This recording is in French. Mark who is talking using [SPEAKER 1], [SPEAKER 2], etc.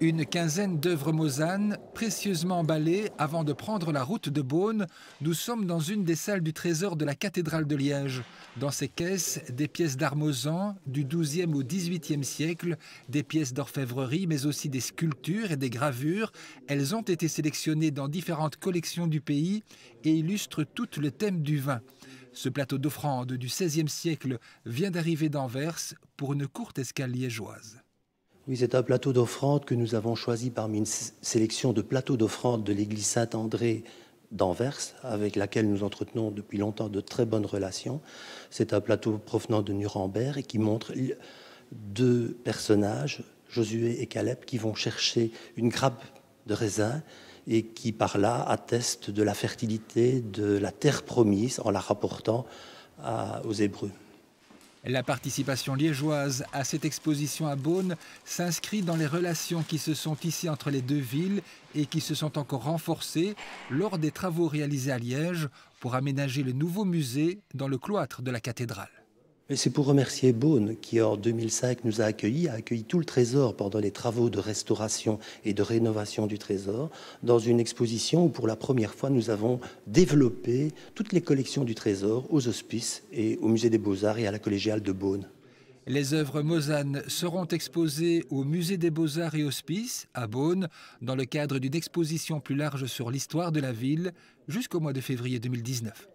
[SPEAKER 1] Une quinzaine d'œuvres Mozanne, précieusement emballées avant de prendre la route de Beaune. Nous sommes dans une des salles du trésor de la cathédrale de Liège. Dans ces caisses, des pièces d'art Mozan du XIIe au XVIIIe siècle, des pièces d'orfèvrerie, mais aussi des sculptures et des gravures. Elles ont été sélectionnées dans différentes collections du pays et illustrent tout le thème du vin. Ce plateau d'offrande du XVIe siècle vient d'arriver d'Anvers pour une courte escale liégeoise.
[SPEAKER 2] Oui, c'est un plateau d'offrande que nous avons choisi parmi une sélection de plateaux d'offrande de l'église Saint-André d'Anvers, avec laquelle nous entretenons depuis longtemps de très bonnes relations. C'est un plateau provenant de Nuremberg et qui montre deux personnages, Josué et Caleb, qui vont chercher une grappe de raisin et qui, par là, attestent de la fertilité de la terre promise en la rapportant aux Hébreux.
[SPEAKER 1] La participation liégeoise à cette exposition à Beaune s'inscrit dans les relations qui se sont tissées entre les deux villes et qui se sont encore renforcées lors des travaux réalisés à Liège pour aménager le nouveau musée dans le cloître de la cathédrale.
[SPEAKER 2] Et c'est pour remercier Beaune qui, en 2005, nous a accueilli tout le trésor pendant les travaux de restauration et de rénovation du trésor, dans une exposition où, pour la première fois, nous avons développé toutes les collections du trésor aux Hospices et au Musée des Beaux-Arts et à la Collégiale de Beaune.
[SPEAKER 1] Les œuvres Mozanne seront exposées au Musée des Beaux-Arts et Hospices, à Beaune, dans le cadre d'une exposition plus large sur l'histoire de la ville, jusqu'au mois de février 2019.